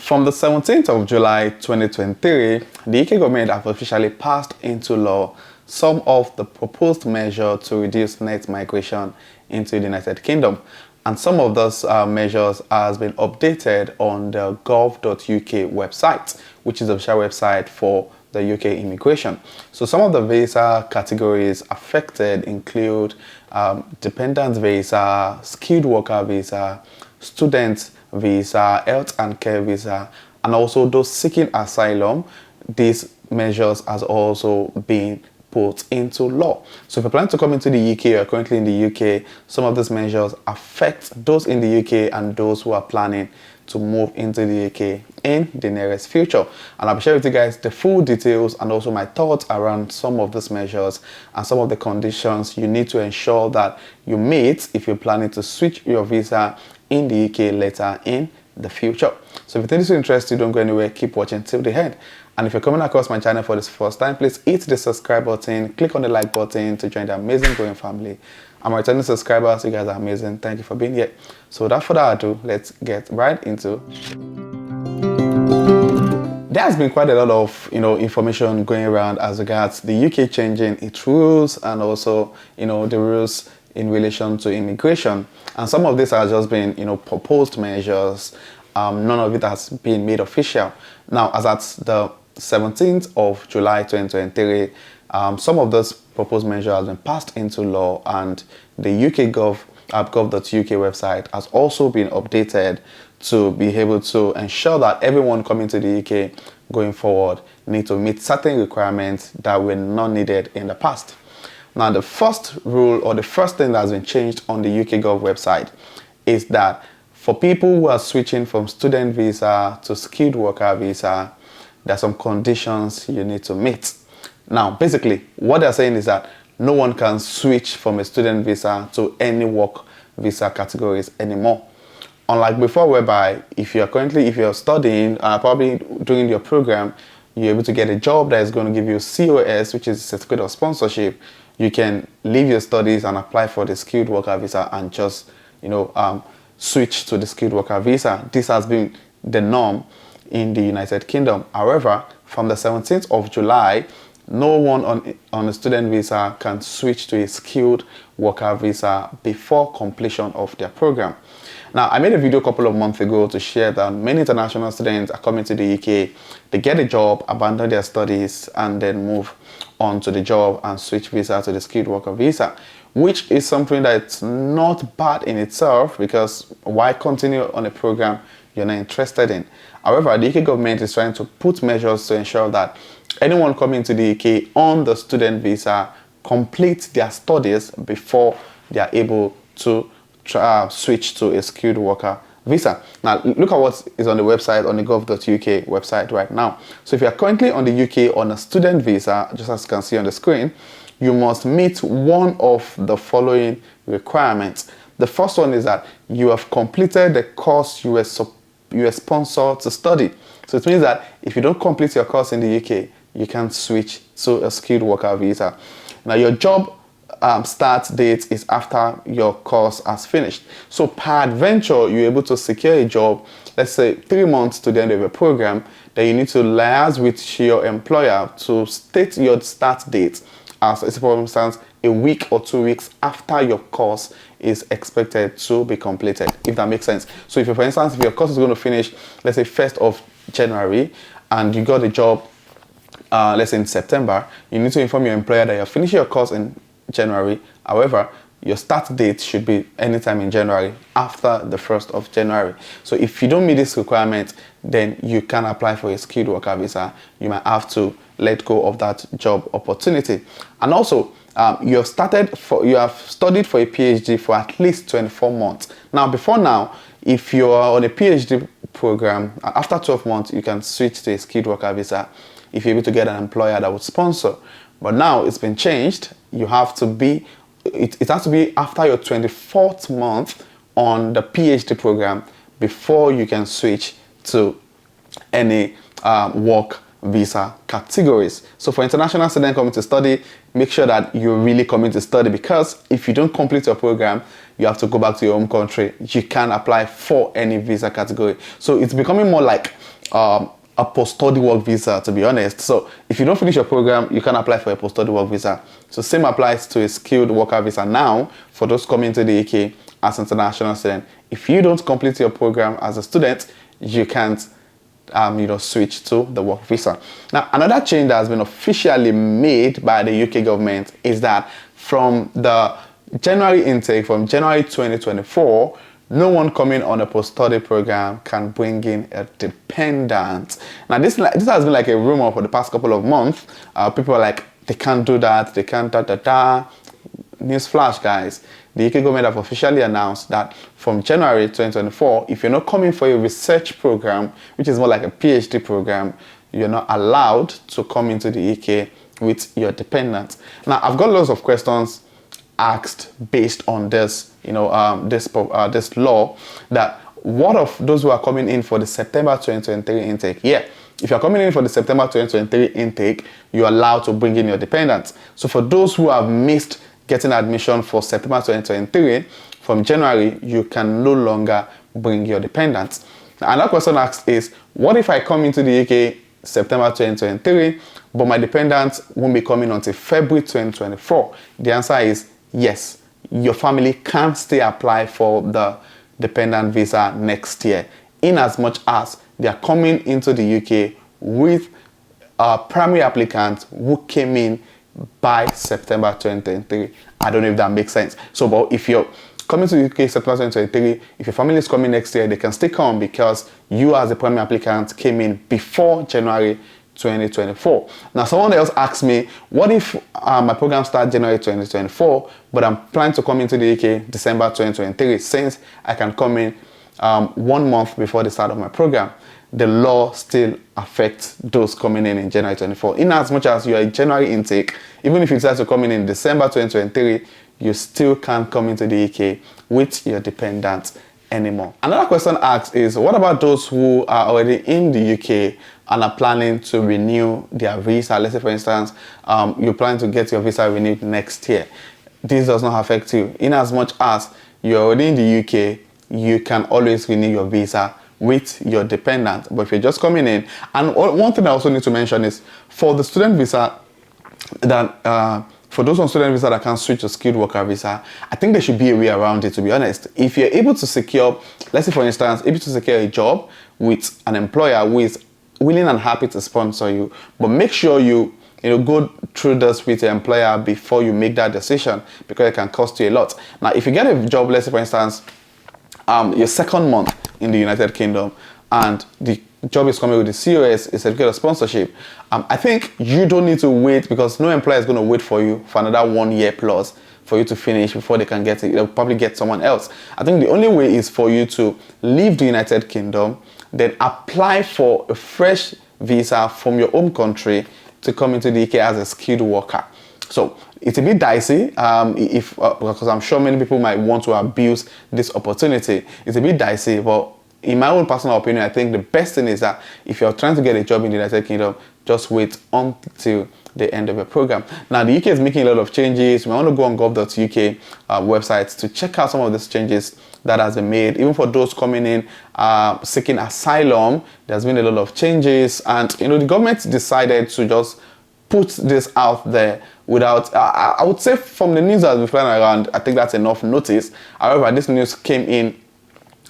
From the 17th of July 2023, the UK government have officially passed into law some of the proposed measures to reduce net migration into the United Kingdom. And some of those measures has been updated on the gov.uk website, which is the official website for the UK immigration. So some of the visa categories affected include dependent visa, skilled worker visa, student visa, health and care visa, and also those seeking asylum. These measures has also been put into law. So if you plan to come into the UK or currently in the UK, some of these measures affect those in the UK and those who are planning to move into the UK in the nearest future. And I'll share with you guys the full details and also my thoughts around some of these measures and some of the conditions you need to ensure that you meet if you're planning to switch your visa in the UK later in the future. So if you think this will interest you, don't go anywhere, keep watching till the end. And if you're coming across my channel for this first time, please hit the subscribe button, click on the like button to join the amazing growing family. I'm a returning subscriber, so you guys are amazing. Thank you for being here. So without further ado, let's get right into. There has been quite a lot of information going around as regards the UK changing its rules and also the rules in relation to immigration. And some of this has just been proposed measures. None of it has been made official. Now, as at the 17th of July 2023, some of those proposed measures have been passed into law, and the UK gov.uk website has also been updated to be able to ensure that everyone coming to the UK going forward need to meet certain requirements that were not needed in the past. Now, the first rule or the first thing that has been changed on the UK Gov website is that for people who are switching from student visa to skilled worker visa, there are some conditions you need to meet. Now, basically, what they're saying is that no one can switch from a student visa to any work visa categories anymore. Unlike before, whereby if you're studying, probably during your program, you're able to get a job that is going to give you COS, which is a certificate of sponsorship. You can leave your studies and apply for the skilled worker visa and just, switch to the skilled worker visa. This has been the norm in the United Kingdom. However, from the 17th of July, no one on a student visa can switch to a skilled worker visa before completion of their program. Now, I made a video a couple of months ago to share that many international students are coming to the UK, they get a job, abandon their studies, and then move on to the job and switch visa to the skilled worker visa, which is something that's not bad in itself, because why continue on a program you're not interested in? However, the UK government is trying to put measures to ensure that anyone coming to the UK on the student visa complete their studies before they are able to switch to a skilled worker visa. Now, look at what is on the website, on the gov.uk website right now. So if you are currently on the UK on a student visa, just as you can see on the screen, you must meet one of the following requirements. The first one is that you have completed the course you were sponsored to study. So it means that if you don't complete your course in the UK, you can switch to a skilled worker visa. Now, your job start date is after your course has finished. So peradventure, you're able to secure a job, let's say 3 months to the end of your program, then you need to liaise with your employer to state your start date as, for instance, a week or 2 weeks after your course is expected to be completed, if that makes sense. So if, for instance, if your course is going to finish, let's say 1st of January, and you got a job, let's say in September, you need to inform your employer that you're finishing your course in January. However, your start date should be anytime in January after the 1st of January. So if you don't meet this requirement, then you can apply for a skilled worker visa. You might have to let go of that job opportunity. And also, you have studied for a PhD for at least 24 months. Now, before now, if you are on a PhD program, after 12 months, you can switch to a skilled worker visa if you're able to get an employer that would sponsor. But now it's been changed. You have to be, it has to be after your 24th month on the PhD program before you can switch to any work visa categories. So for international students coming to study, make sure that you're really coming to study, because if you don't complete your program, you have to go back to your home country. You can't apply for any visa category. So it's becoming more like a post-study work visa, to be honest. So if you don't finish your program, you can apply for a post-study work visa. So same applies to a skilled worker visa now for those coming to the UK as international student. If you don't complete your program as a student, you can't switch to the work visa. Now, another change that has been officially made by the UK government is that from the January intake, from January 2024, no one coming on a post-study program can bring in a dependent. Now, this has been like a rumor for the past couple of months. People are like, they can't do that, they can't Newsflash, guys. The UK government have officially announced that from January 2024, if you're not coming for a research program, which is more like a PhD program, you're not allowed to come into the UK with your dependent. Now, I've got lots of questions asked based on this, this law, that what of those who are coming in for the September 2023 intake? Yeah, if you're coming in for the September 2023 intake, you're allowed to bring in your dependents. So for those who have missed getting admission for September 2023, from January, you can no longer bring your dependents. Another question asked is, what if I come into the UK September 2023, but my dependents won't be coming until February 2024? The answer is yes. Your family can still apply for the dependent visa next year, in as much as they are coming into the UK with a primary applicant who came in by September 2023. I don't know if that makes sense. So, but if you're coming to the UK September 2023, if your family is coming next year, they can still come because you as a primary applicant came in before January 2024. Now, someone else asked me, what if my program starts January 2024, but I'm planning to come into the UK December 2023, since I can come in 1 month before the start of my program? The law still affects those coming in January 24. In as much as you are a January intake, even if you decide to come in December 2023, you still can't come into the UK with your dependent anymore. Another question asked is, what about those who are already in the UK and are planning to renew their visa? Let's say, for instance, you're planning to get your visa renewed next year. This does not affect you. In as much as you're already in the UK, you can always renew your visa with your dependent. But if you're just coming in, and one thing I also need to mention is, for the student visa, that for those on student visa that can switch to skilled worker visa, I think there should be a way around it, to be honest. If you're able to secure, let's say for instance, able to secure a job with an employer who is willing and happy to sponsor you, but make sure you go through this with your employer before you make that decision, because it can cost you a lot. Now, if you get a job, let's say for instance, your second month in the United Kingdom, and the job is coming with the COS, a certificate of sponsorship, I think you don't need to wait, because no employer is going to wait for you for another 1 year plus for you to finish before they can get it. They'll probably get someone else. I think the only way is for you to leave the United Kingdom, then apply for a fresh visa from your home country to come into the UK as a skilled worker. So it's a bit dicey, because I'm sure many people might want to abuse this opportunity. It's a bit dicey, but in my own personal opinion, I think the best thing is that if you're trying to get a job in the United Kingdom, just wait until the end of the program. Now, the UK is making a lot of changes. You might want to go on gov.uk website to check out some of these changes that has been made. Even for those coming in seeking asylum, there's been a lot of changes, and the government decided to just put this out there without, I would say, from the news that has been flying around, I think that's enough notice. However, this news came in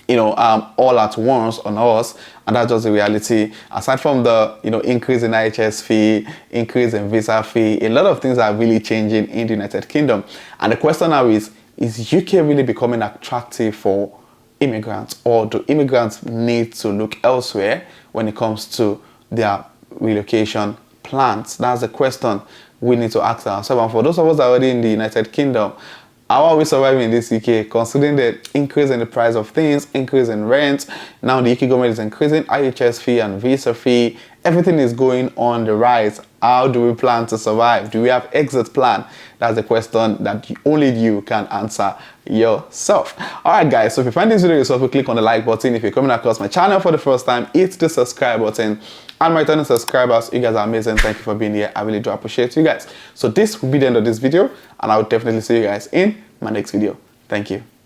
all at once on us, and that's just the reality. Aside from the increase in IHS fee, increase in visa fee, a lot of things are really changing in the United Kingdom. And the question now is UK really becoming attractive for immigrants, or do immigrants need to look elsewhere when it comes to their relocation plans? That's the question we need to ask ourselves. And for those of us that are already in the United Kingdom, how are we surviving in this UK, considering the increase in the price of things, increase in rent? Now the UK government is increasing IHS fee and visa fee. Everything is going on the rise. How do we plan to survive? Do we have exit plan? That's the question that only you can answer yourself. Alright guys, so if you find this video useful, click on the like button. If you're coming across my channel for the first time, hit the subscribe button. And my returning subscribers, you guys are amazing. Thank you for being here. I really do appreciate you guys. So this will be the end of this video, and I will definitely see you guys in my next video. Thank you.